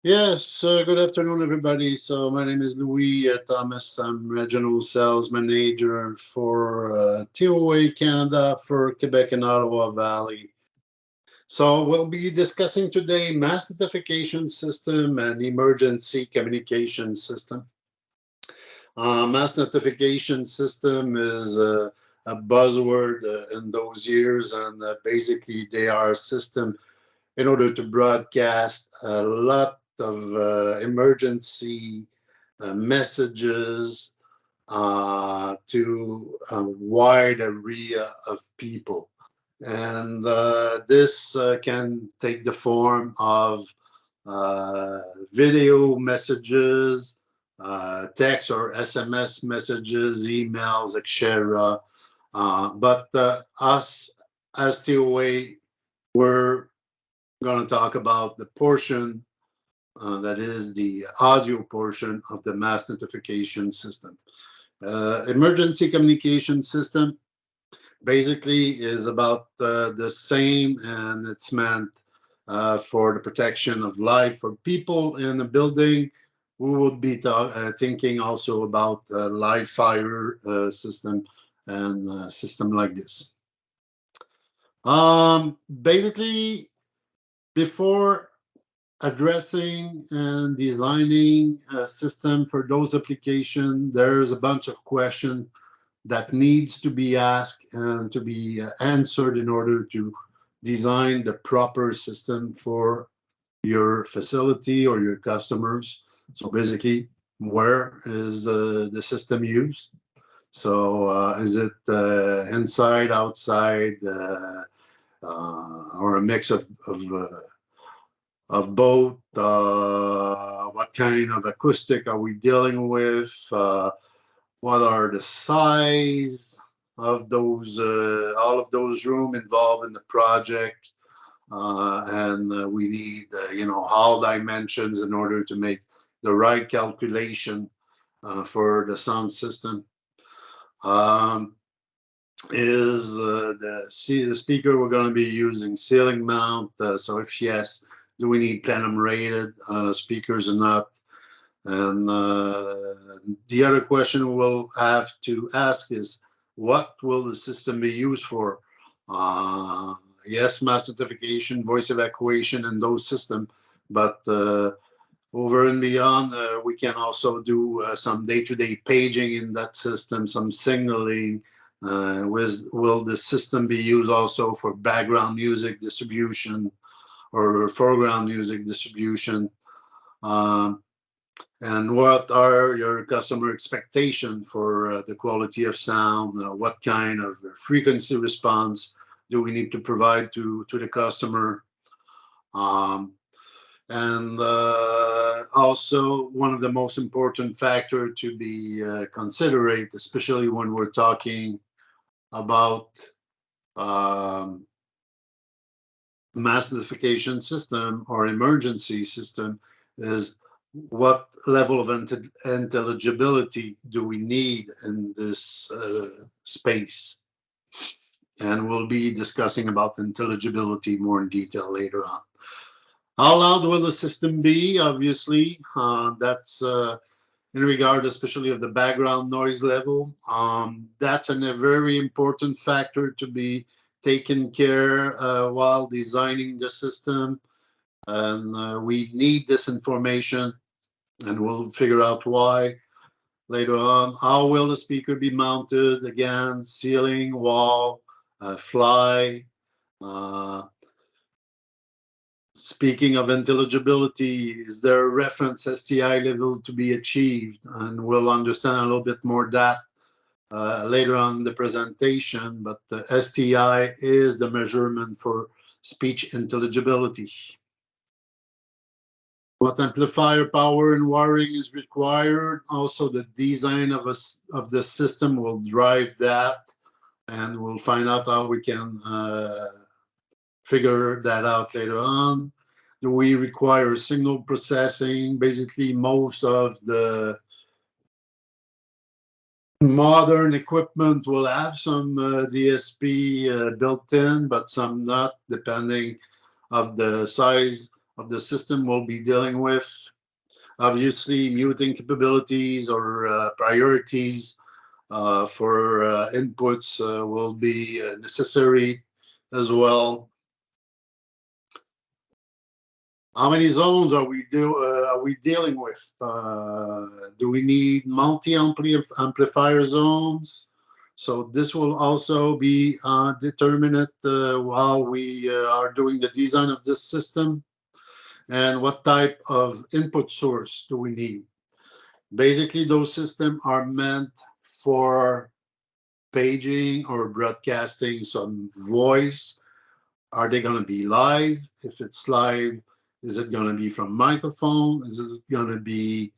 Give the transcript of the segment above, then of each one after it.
Yes, good afternoon, everybody. So my name is Louis Thomas. I'm Regional Sales Manager for TOA Canada for Quebec and Ottawa Valley. So we'll be discussing today mass notification system and emergency communication system. Mass notification system is a buzzword in those years, and basically they are a system in order to broadcast a lot of emergency messages to a wide area of people. And this can take the form of uh, video messages, text or SMS messages, emails, etc. But us as TOA, we're going to talk about the portion that is the audio portion of the mass notification system. Emergency communication system basically is about the same, and it's meant for the protection of life for people in a building. We would be thinking also about live fire system and system like this. Basically, before addressing and designing a system for those applications, there's a bunch of questions that needs to be asked and to be answered in order to design the proper system for your facility or your customers. So basically, where is the system used? So is it inside, outside, or a mix of both? What kind of acoustic are we dealing with? What are the size of those, all of those room involved in the project? And we need, all dimensions in order to make the right calculation for the sound system. Um, is the speaker we're going to be using ceiling mount? So if yes, do we need plenum rated speakers or not? And the other question we'll have to ask is, what will the system be used for? Yes, mass notification, voice evacuation, and those systems, but over and beyond, we can also do some day-to-day paging in that system, some signaling. Will the system be used also for background music distribution or foreground music distribution? Um, and what are your customer expectations for the quality of sound? What kind of frequency response do we need to provide to the customer? Um, and also, one of the most important factor to be considerate, especially when we're talking about um, mass notification system or emergency system, is what level of intelligibility do we need in this space? And we'll be discussing about intelligibility more in detail later on. How loud will the system be? Obviously, that's in regard especially of the background noise level. That's a very important factor to be taken care while designing the system. And we need this information, and we'll figure out why later on. How will the speaker be mounted? Again, ceiling, wall, fly. Uh, Speaking of intelligibility, is there a reference STI level to be achieved? And we'll understand a little bit more that later on in the presentation, but STI is the measurement for speech intelligibility. What amplifier power and wiring is required? Also, the design of the system will drive that, and we'll find out how we can figure that out later on. Do we require signal processing? Basically, most of the modern equipment will have some DSP built in, but some not, depending of the size of the system we'll be dealing with. Obviously, muting capabilities or priorities for inputs will be necessary as well. How many zones are we dealing with? Do we need multi-amplifier zones? So this will also be determined while we are doing the design of this system. And what type of input source do we need? Basically, those systems are meant for paging or broadcasting some voice. Are they going to be live? If it's live, is it going to be from microphone? Is it going to be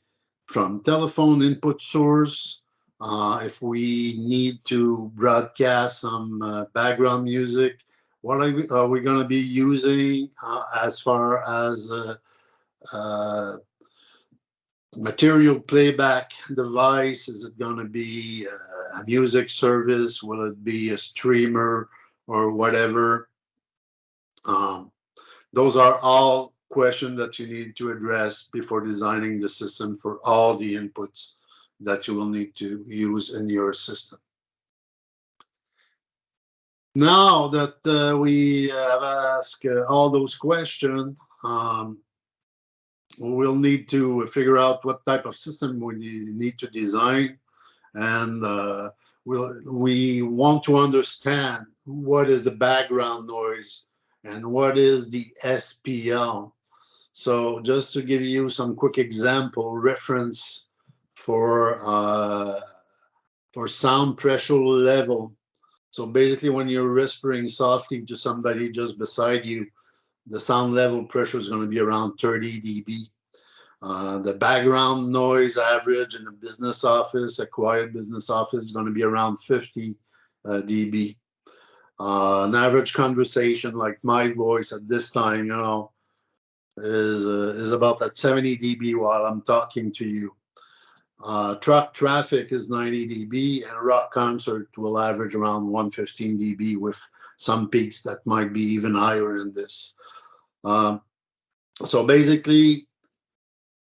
from telephone input source? If we need to broadcast some background music, what are we going to be using as far as material playback device? Is it going to be a music service? Will it be a streamer or whatever? Um, those are all questions that you need to address before designing the system for all the inputs that you will need to use in your system. Now that we have asked all those questions, we'll need to figure out what type of system we need to design, and we want to understand what is the background noise and what is the SPL. So just to give you some quick example reference for sound pressure level. So basically, when you're whispering softly to somebody just beside you, the sound level pressure is going to be around 30 dB. The background noise average in a business office, a quiet business office, is going to be around 50 dB. An average conversation like my voice at this time, is about at 70 dB while I'm talking to you. Truck traffic is 90 dB, and a rock concert will average around 115 dB with some peaks that might be even higher than this. So basically,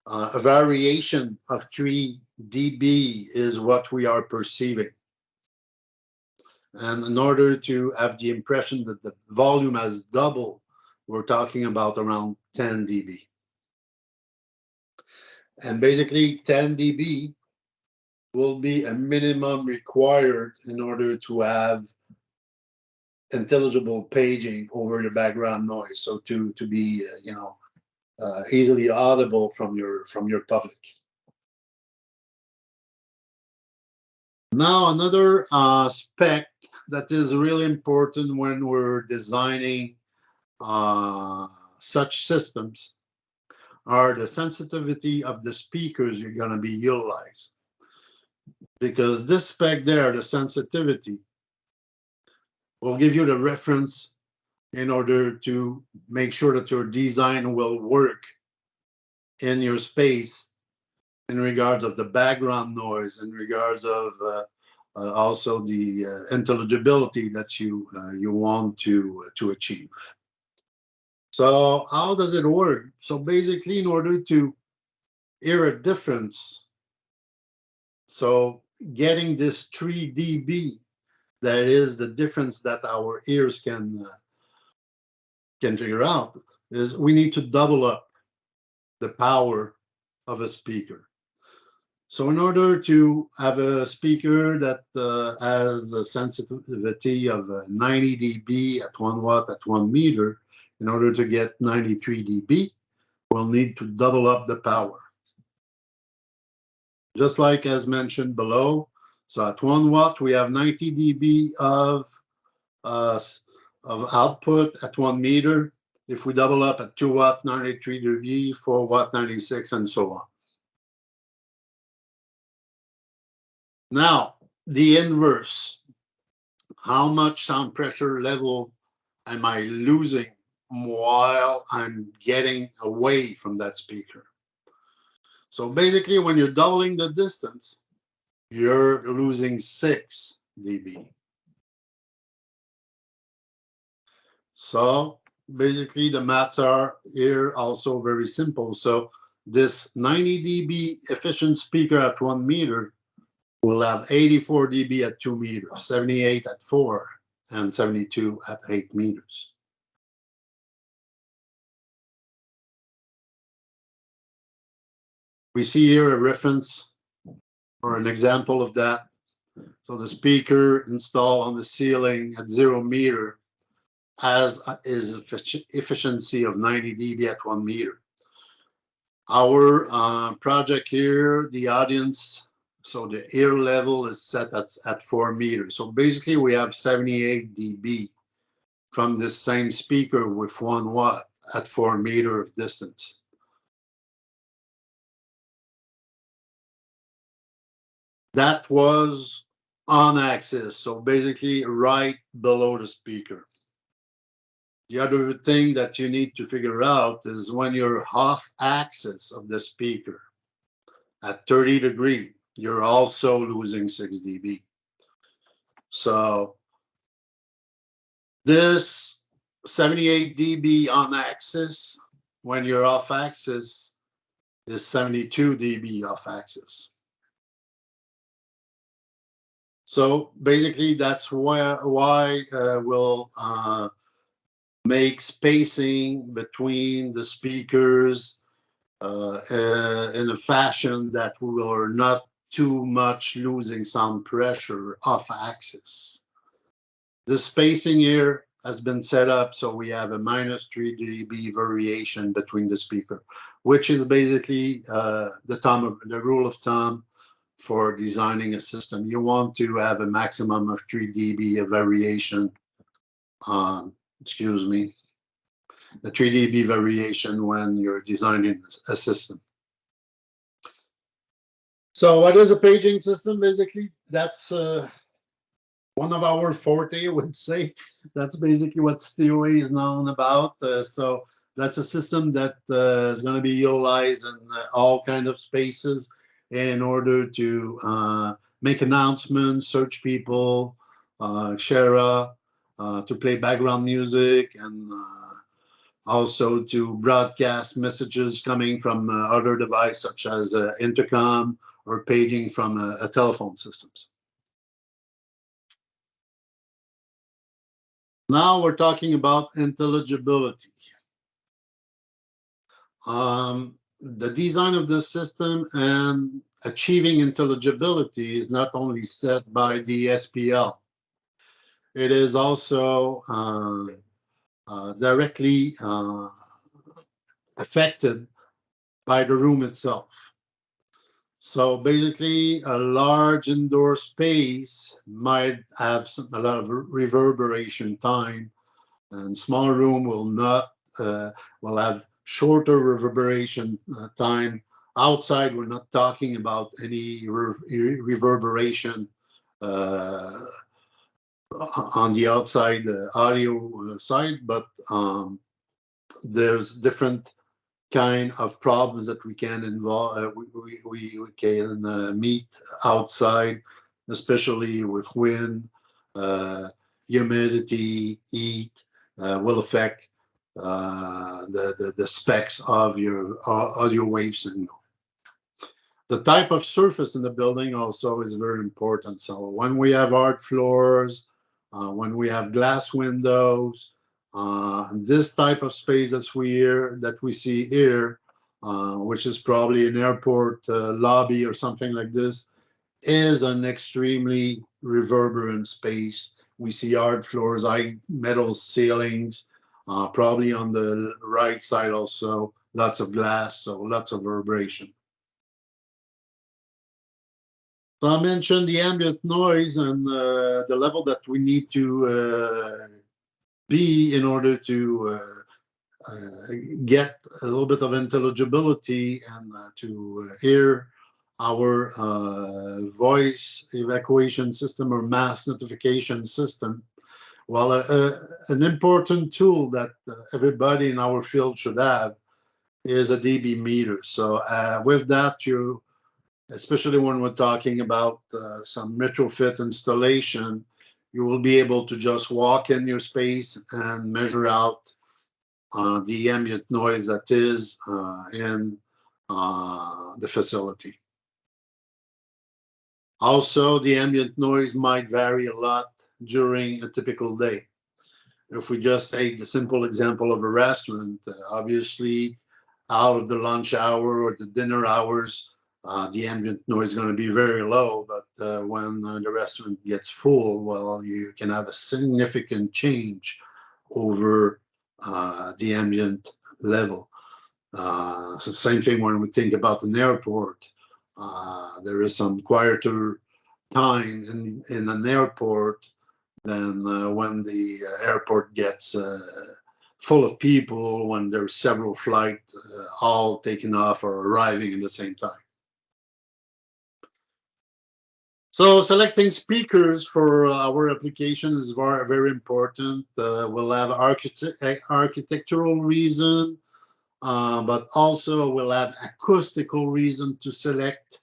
a variation of 3 dB is what we are perceiving. And in order to have the impression that the volume has doubled, we're talking about around 10 dB. And basically 10 dB will be a minimum required in order to have intelligible paging over the background noise. So to be, easily audible from your public. Now, another spec that is really important when we're designing such systems are the sensitivity of the speakers you're going to be utilizing. Because this spec there, the sensitivity, will give you the reference in order to make sure that your design will work in your space in regards of the background noise, in regards of also the intelligibility that you want to achieve. So how does it work? So basically, in order to hear a difference, so getting this 3 dB, that is the difference that our ears can figure out, is we need to double up the power of a speaker. So in order to have a speaker that has a sensitivity of 90 dB at 1 watt at 1 meter, in order to get 93 dB, we'll need to double up the power. Just like as mentioned below, so at 1 watt, we have 90 dB of output at 1 meter. If we double up at 2 watt, 93 dB, 4 watt, 96, and so on. Now, the inverse. How much sound pressure level am I losing while I'm getting away from that speaker? So basically, when you're doubling the distance, you're losing 6 dB. So basically the maths are here also very simple. So this 90 dB efficient speaker at 1 meter will have 84 dB at 2 meters, 78 at 4, and 72 at 8 meters. We see here a reference or an example of that. So the speaker installed on the ceiling at 0 meter has is efficiency of 90 dB at 1 meter. Our project here, the audience, so the ear level is set at 4 meters. So basically we have 78 dB from this same speaker with 1 watt at 4 meter of distance. That was on axis, so basically right below the speaker. The other thing that you need to figure out is when you're off axis of the speaker at 30 degrees, you're also losing 6 dB. So this 78 dB on axis, when you're off axis, is 72 dB off axis. So basically, that's why we'll make spacing between the speakers in a fashion that we will not too much losing sound pressure off axis. The spacing here has been set up so we have a minus 3 dB variation between the speaker, which is basically the rule of thumb for designing a system. You want to have a maximum of 3 dB of variation. Excuse me, a 3 dB variation when you're designing a system. So what is a paging system? Basically, that's one of our forte, I would say. That's basically what TOA is known about. So that's a system that is going to be utilized in all kind of spaces in order to make announcements, search people, share, to play background music, and also to broadcast messages coming from other devices such as intercom or paging from a telephone systems. Now we're talking about intelligibility. The design of the system and achieving intelligibility is not only set by the SPL, it is also directly affected by the room itself. So basically, a large indoor space might have a lot of reverberation time, and small room will not, will have shorter reverberation time. Outside, we're not talking about any reverberation on the outside audio side, but there's different kind of problems that we can involve. We can meet outside, especially with wind, humidity, heat, will affect the specs of your audio wave signal. The type of surface in the building also is very important. So when we have hard floors, when we have glass windows, this type of space that we see here, which is probably an airport lobby or something like this, is an extremely reverberant space. We see hard floors, high metal ceilings, probably on the right side also, lots of glass, so lots of reverberation. So I mentioned the ambient noise and the level that we need to be in order to get a little bit of intelligibility and to hear our voice evacuation system or mass notification system. Well, an important tool that everybody in our field should have is a dB meter. So with that, you, especially when we're talking about some retrofit installation, you will be able to just walk in your space and measure out the ambient noise that is in the facility. Also, the ambient noise might vary a lot during a typical day. If we just take the simple example of a restaurant, obviously out of the lunch hour or the dinner hours, the ambient noise is going to be very low. But when the restaurant gets full, well, you can have a significant change over the ambient level. So same thing when we think about an airport. There is some quieter time in an airport than when the airport gets full of people, when there's several flights all taking off or arriving at the same time. So selecting speakers for our application is very, very important. We'll have architectural reason, but also we'll have acoustical reason to select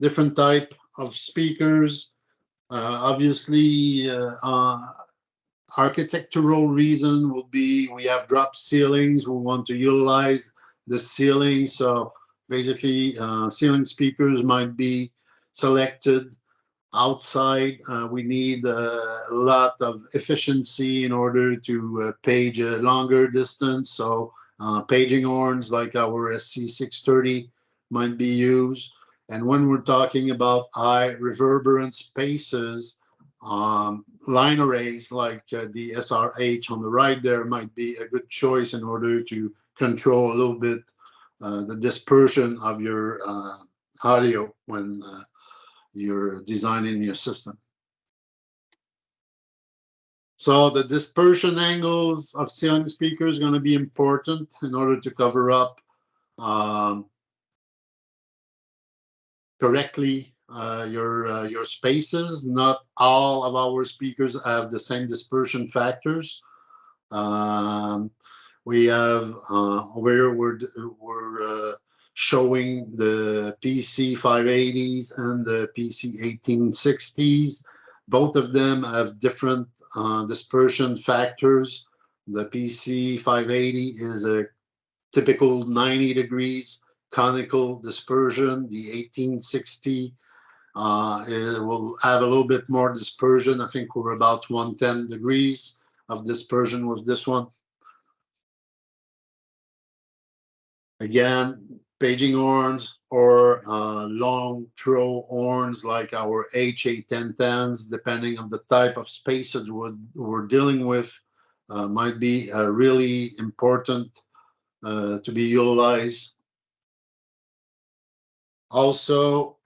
different type of speakers. Obviously, architectural reason will be we have drop ceilings. We want to utilize the ceiling. So basically, ceiling speakers might be selected. Outside, we need a lot of efficiency in order to page a longer distance. So paging horns like our SC630 might be used. And when we're talking about high reverberant spaces, line arrays like the SRH on the right there might be a good choice in order to control a little bit the dispersion of your audio when you're designing your system. So the dispersion angles of ceiling speakers is going to be important in order to cover up correctly your spaces. Not all of our speakers have the same dispersion factors. We have where we're showing the PC580s and the PC1860s. Both of them have different dispersion factors. The PC580 is a typical 90 degrees conical dispersion. The 1860 it will have a little bit more dispersion. I think we're about 110 degrees of dispersion with this one. Again, paging horns or long throw horns like our HA1010s, depending on the type of spaces we're dealing with, might be really important to be utilized. Also,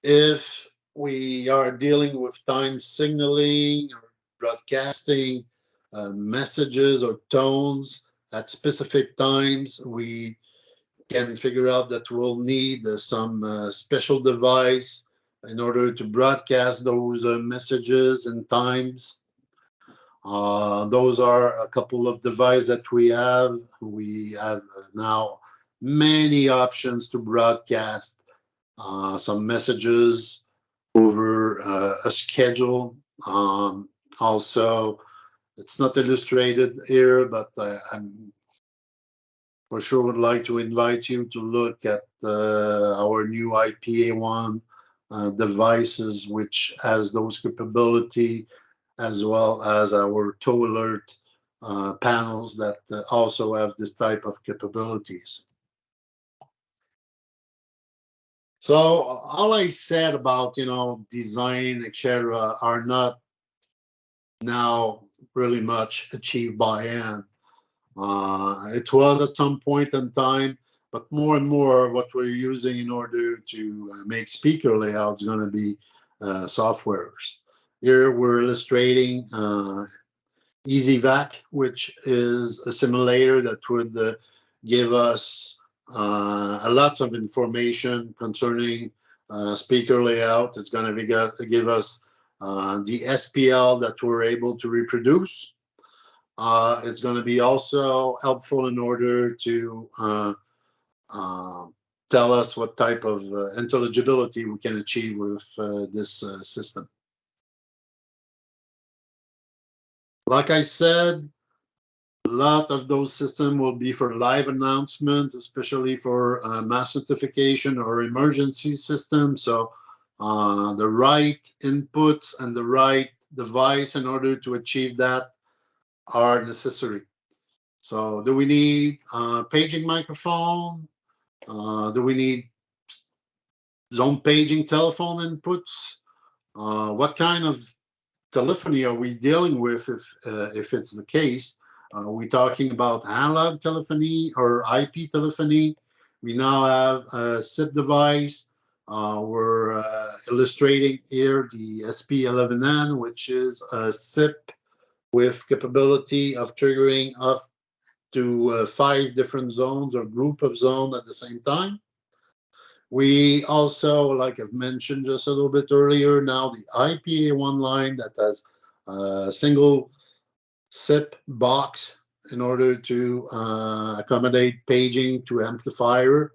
if we are dealing with time signaling or broadcasting messages or tones at specific times, we can figure out that we'll need some special device in order to broadcast those messages and times. Those are a couple of devices that we have. We have now many options to broadcast some messages over a schedule. Also, it's not illustrated here, but I'm for sure would like to invite you to look at our new IPA1 devices, which has those capability, as well as our TOA alert panels that also have this type of capabilities. So all I said about, design, etc., are not now really much achieved by hand. It was at some point in time, but more and more what we're using in order to make speaker layouts is going to be softwares. Here we're illustrating EasyVac, which is a simulator that would give us lots of information concerning speaker layout. It's going to give us the SPL that we're able to reproduce. It's going to be also helpful in order to tell us what type of intelligibility we can achieve with this system. Like I said, lot of those systems will be for live announcement, especially for mass notification or emergency systems. So the right inputs and the right device in order to achieve that are necessary. So do we need paging microphone? Do we need zone paging telephone inputs? What kind of telephony are we dealing with if it's the case? Are we talking about analog telephony or IP telephony? We now have a SIP device. We're illustrating here the SP11N, which is a SIP with capability of triggering up to 5 different zones or group of zones at the same time. We also, like I've mentioned just a little bit earlier, now the IPA1 line that has a single SIP box in order to accommodate paging to amplifier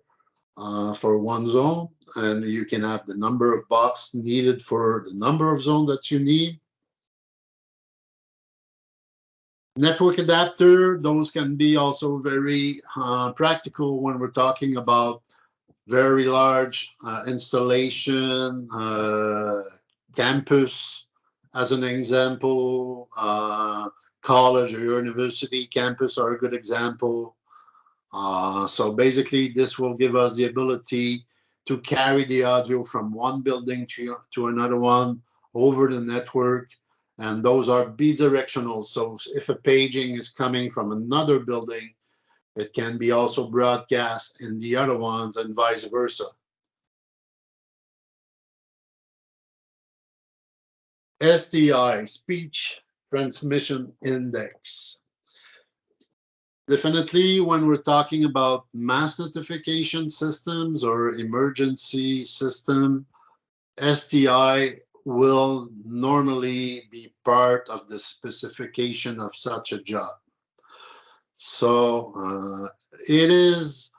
for one zone. And you can have the number of box needed for the number of zone that you need. Network adapter, those can be also very practical when we're talking about very large installation, campus, as an example, college or university campus are a good example. So basically, this will give us the ability to carry the audio from one building to another one over the network. And those are bidirectional. So if a paging is coming from another building, it can be also broadcast in the other ones and vice versa. STI, Speech Transmission Index. Definitely, when we're talking about mass notification systems or emergency system, STI will normally be part of the specification of such a job. So it is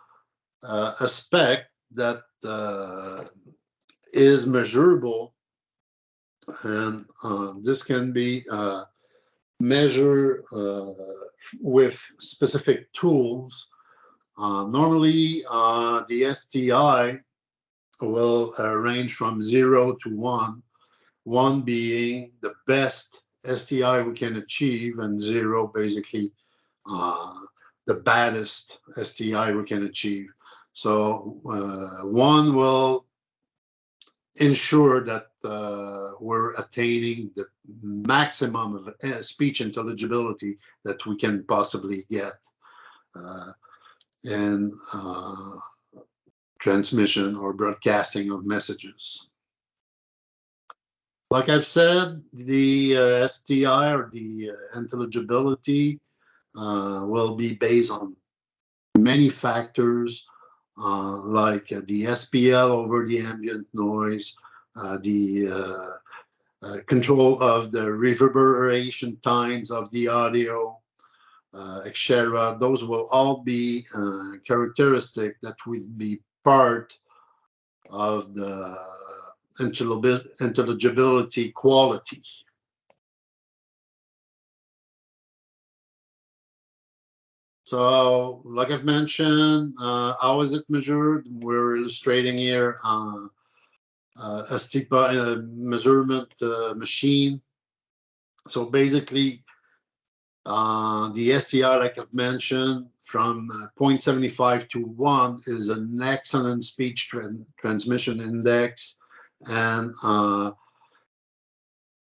a spec that is measurable, and this can be measured with specific tools. Normally, the STI will range from 0 to 1, 1 being the best STI we can achieve, and 0 basically the baddest STI we can achieve. So 1 will ensure that we're attaining the maximum of speech intelligibility that we can possibly get in transmission or broadcasting of messages. Like I've said, the STI or the intelligibility will be based on many factors, like the SPL over the ambient noise, the control of the reverberation times of the audio, etc. Those will all be characteristic that will be part of the intelligibility quality. So, like I've mentioned, how is it measured? We're illustrating here a STIPA measurement machine. So basically, the STI, like I've mentioned, from 0.75 to 1 is an excellent speech transmission index. And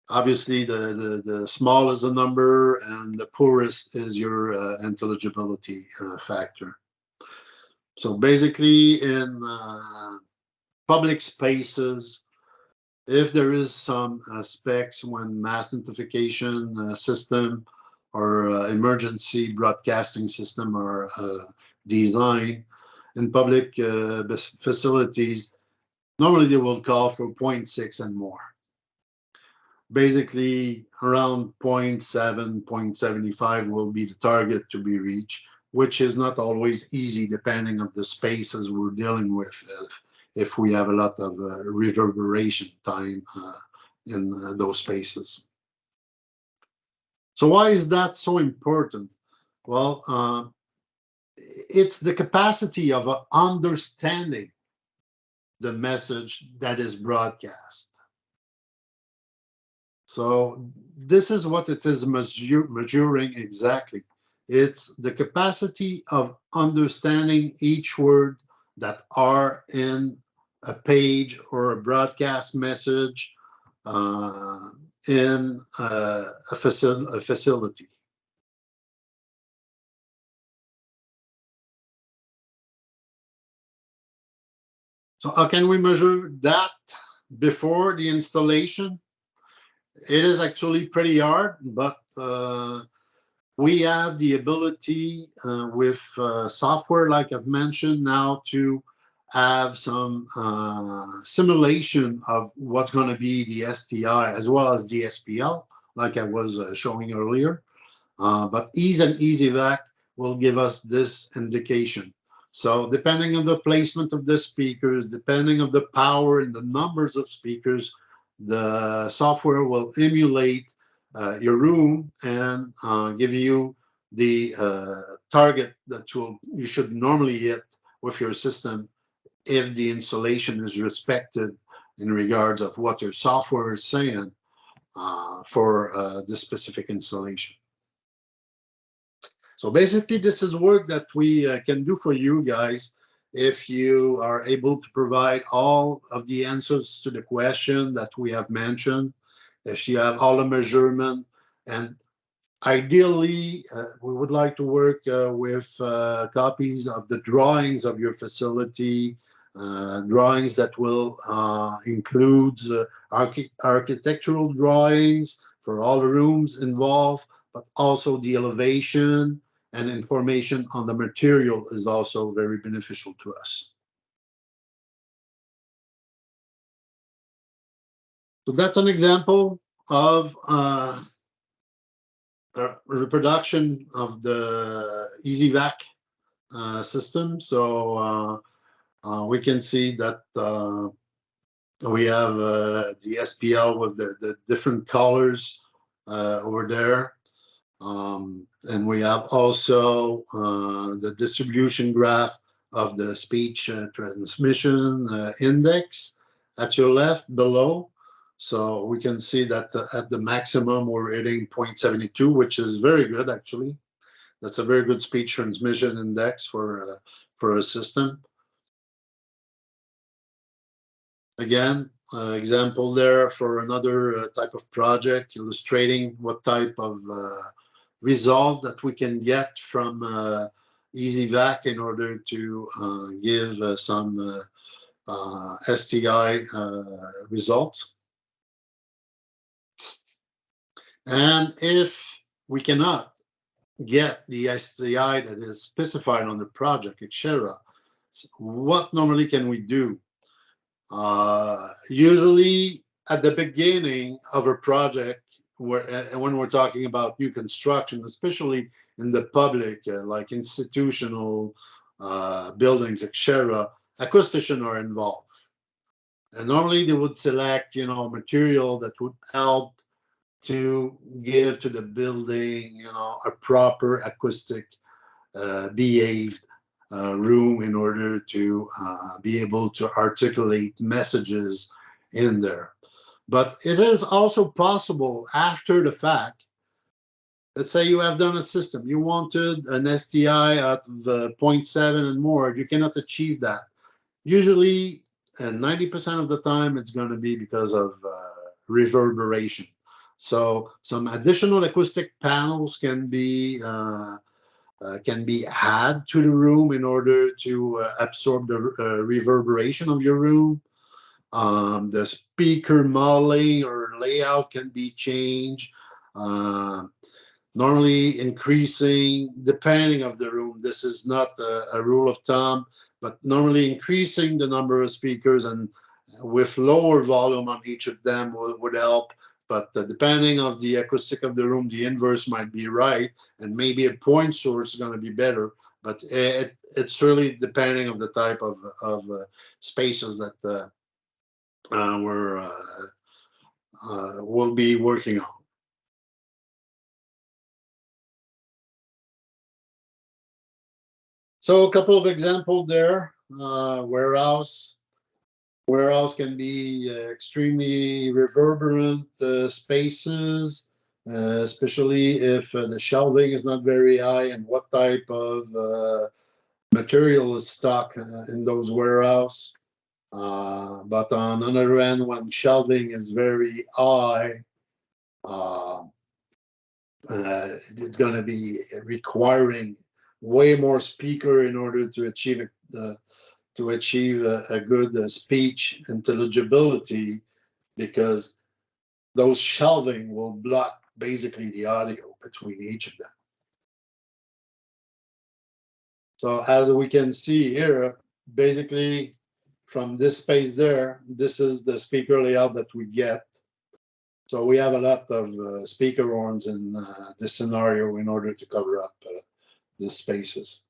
obviously, the small is the number, and the poorest is your intelligibility factor. So basically, in public spaces, if there is some specs when mass notification system or emergency broadcasting system are designed in public facilities, normally they will call for 0.6 and more. Basically, around 0.7, 0.75 will be the target to be reached, which is not always easy depending on the spaces we're dealing with. If we have a lot of reverberation time in those spaces. So why is that so important? Well, it's the capacity of understanding the message that is broadcast. So this is what it is measuring exactly. It's the capacity of understanding each word that are in a page or a broadcast message uh, in a facility. So how can we measure that before the installation? It is actually pretty hard, but we have the ability with software, like I've mentioned, now to have some simulation of what's going to be the STI as well as the SPL, like I was showing earlier. But ease and easy vac will give us this indication. So depending on the placement of the speakers, depending on the power and the numbers of speakers, the software will emulate your room and give you the target that you should normally hit with your system if the installation is respected in regards of what your software is saying for this specific installation. So basically, this is work that we can do for you guys if you are able to provide all of the answers to the question that we have mentioned, if you have all the measurement, and ideally, we would like to work with copies of the drawings of your facility, drawings that will include architectural drawings for all the rooms involved, but also the elevation and information on the material is also very beneficial to us. So that's an example of a reproduction of the EasyVac system. So we can see that we have the SPL with the different colors over there. And we have also the distribution graph of the speech transmission index at your left below. So we can see that at the maximum we're hitting 0.72, which is very good actually. That's a very good speech transmission index for a system. Again, example there for another type of project illustrating what type of result that we can get from EasyVac in order to give some STI results. And if we cannot get the STI that is specified on the project, etc., what normally can we do? Usually at the beginning of a project, when we're talking about new construction, especially in the public, like institutional buildings, etc., acousticians are involved. And normally they would select, material that would help to give to the building, a proper acoustic behaved room in order to be able to articulate messages in there. But it is also possible after the fact. Let's say you have done a system, you wanted an STI at the 0.7 and more, you cannot achieve that. Usually, and 90% of the time, it's going to be because of reverberation. So some additional acoustic panels can be added to the room in order to absorb the reverberation of your room. The speaker modeling or layout can be changed. Normally increasing, depending of the room. This is not a rule of thumb, but normally increasing the number of speakers and with lower volume on each of them would help. But depending of the acoustic of the room, the inverse might be right, and maybe a point source is going to be better. But it's really depending of the type of spaces that we'll be working on. So a couple of examples there. Warehouse. Warehouse can be extremely reverberant spaces, especially if the shelving is not very high and what type of material is stocked in those warehouse. But on the other end, when shelving is very high, uh, it's going to be requiring way more speaker in order to achieve a good speech intelligibility, because those shelving will block basically the audio between each of them. So as we can see here, basically from this space there, this is the speaker layout that we get. So we have a lot of speaker horns in this scenario in order to cover up the spaces.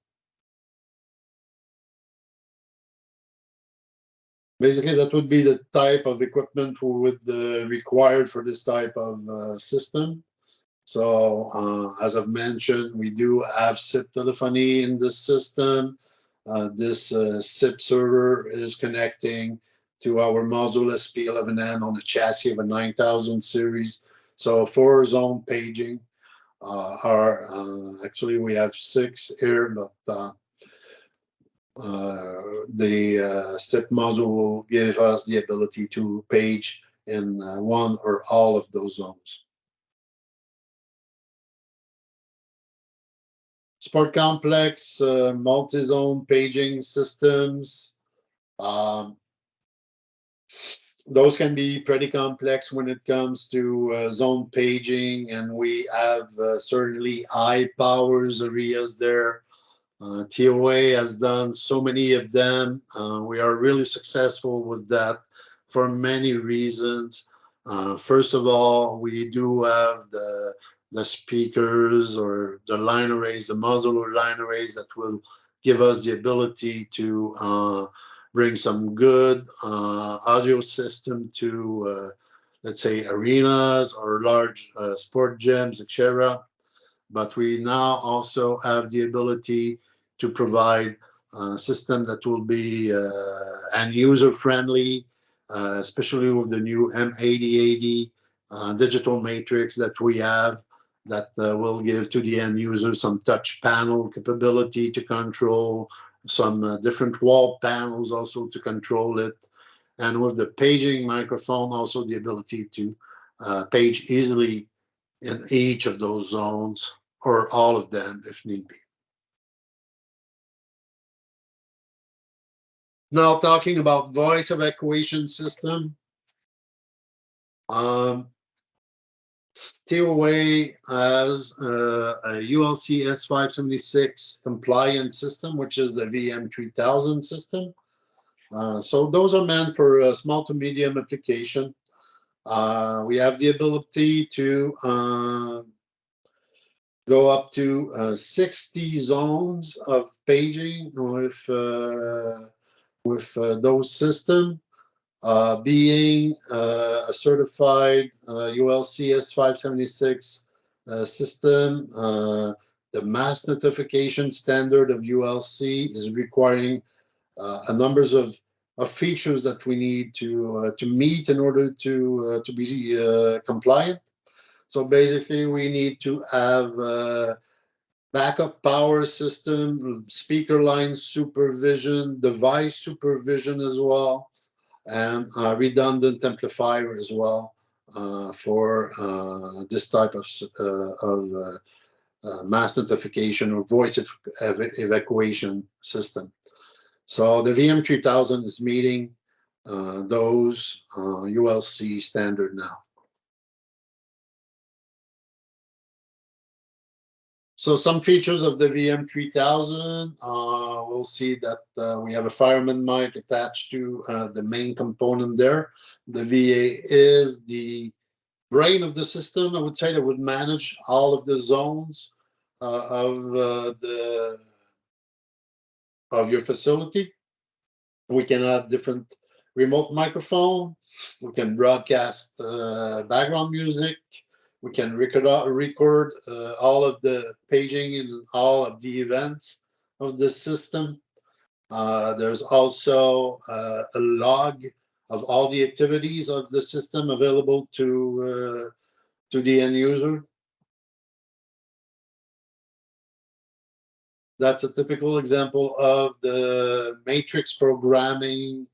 Basically, that would be the type of equipment we would require for this type of system. So, as I've mentioned, we do have SIP telephony in this system. This SIP server is connecting to our Module SP11N on the chassis of a 9000 series. So, 4-zone paging actually we have 6 here, but the SIP module will give us the ability to page in one or all of those zones. Sport complex, multi-zone paging systems. Um, those can be pretty complex when it comes to zone paging, and we have certainly high powers areas there. TOA has done so many of them. We are really successful with that for many reasons. First of all, we do have the speakers or the line arrays, the modular line arrays that will give us the ability to bring some good audio system to, let's say, arenas or large sport gyms, etc. But we now also have the ability to provide a system that will be and user friendly, especially with the new M8080 digital matrix that we have, that will give to the end user some touch panel capability to control, some different wall panels also to control it, and with the paging microphone also the ability to page easily in each of those zones or all of them if need be. Now talking about voice evacuation system, um, TOA has a ULC S576 compliant system, which is the VM3000 system. So those are meant for small to medium application. We have the ability to go up to 60 zones of paging with those systems, being a certified ULCS 576 system. The mass notification standard of ULC is requiring a numbers of features that we need to meet in order to be compliant. So basically, we need to have backup power system, speaker line supervision, device supervision as well, and redundant amplifier as well for this type of mass notification or voice evacuation system. So the VM3000 is meeting those ULC standard now. So some features of the VM3000, we'll see that we have a fireman mic attached to the main component there. The VA is the brain of the system, I would say, that would manage all of the zones of your facility. We can have different remote microphone. We can broadcast background music. We can record all of the paging in all of the events. of the system. There's also a log of all the activities of the system available to the end user. That's a typical example of the matrix programming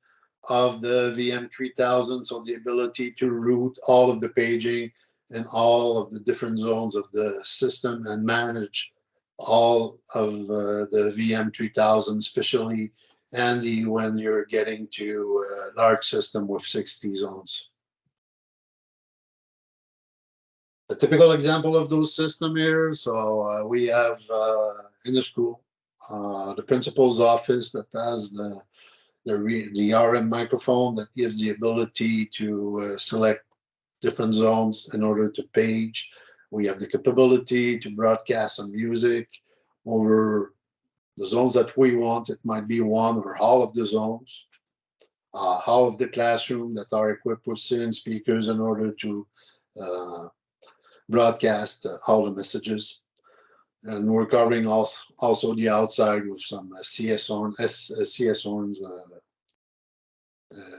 of the VM3000. So the ability to route all of the paging in all of the different zones of the system and manage all of the VM3000, especially handy when you're getting to a large system with 60 zones. A typical example of those system here. So we have in the school the principal's office that has the RM microphone that gives the ability to select different zones in order to page. We have the capability to broadcast some music over the zones that we want. It might be one or all of the zones, all of the classroom that are equipped with ceiling speakers in order to uh, broadcast all the messages. And we're covering also the outside with some CS horns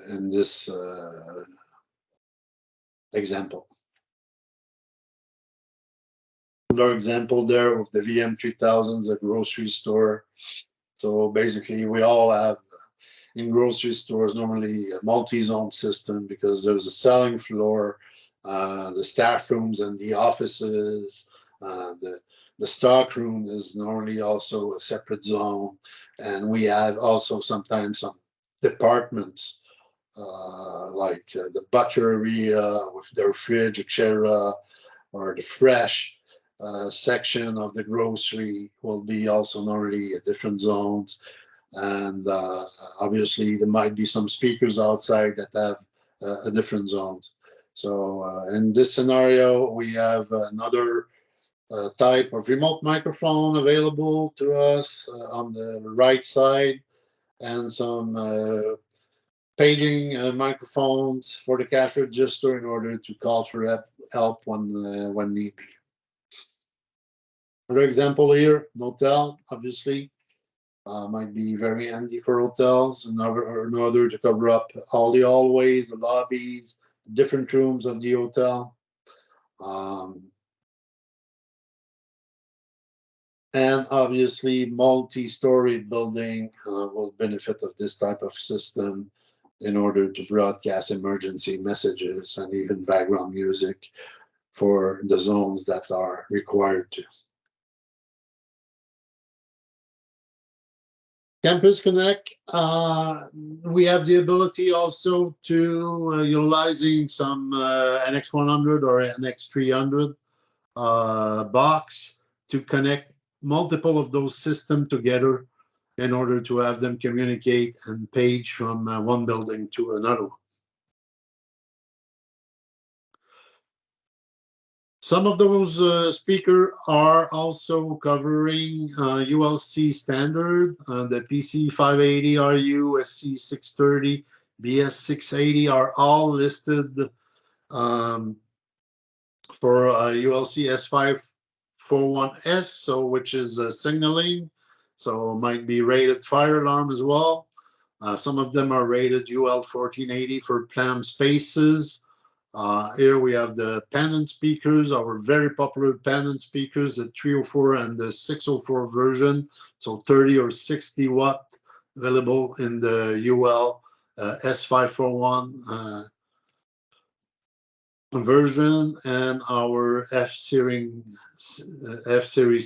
in this example. Another example there with the VM3000s, a grocery store. So basically, we all have in grocery stores normally a multi-zone system because there's a selling floor, the staff rooms and the offices, the stock room is normally also a separate zone, and we have also sometimes some departments like the butcher area with their fridge, etc., or the fresh section of the grocery will be also normally at different zones. And obviously, there might be some speakers outside that have a different zones. So in this scenario, we have another type of remote microphone available to us on the right side, and some paging microphones for the cash register in order to call for help when need be. Another example here, an hotel, obviously, might be very handy for hotels. Another to cover up all the hallways, the lobbies, different rooms of the hotel. And obviously, multi-story building will benefit of this type of system in order to broadcast emergency messages and even background music for the zones that are required to. Campus Connect, we have the ability also to utilizing some NX100 or NX300 box to connect multiple of those systems together in order to have them communicate and page from one building to another one. Some of those speakers are also covering ULC standard, the PC580RU, SC630, BS680 are all listed for ULC S541S, so which is signaling, so might be rated fire alarm as well. Some of them are rated UL1480 for planned spaces. Here we have the pendant speakers, our very popular pendant speakers, the 304 and the 604 version, so 30 or 60 watt, available in the UL S541 version, and our F-series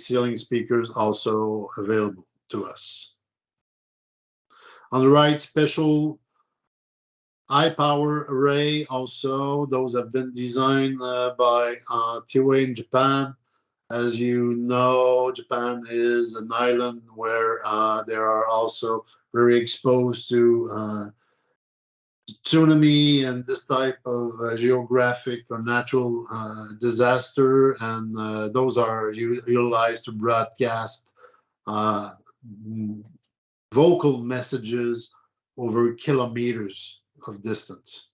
ceiling speakers also available to us. On the right, special high power array also. Those have been designed by TOA in Japan. As you know, Japan is an island where they are also very exposed to tsunami and this type of geographic or natural disaster, and those are utilized to broadcast vocal messages over kilometers of distance.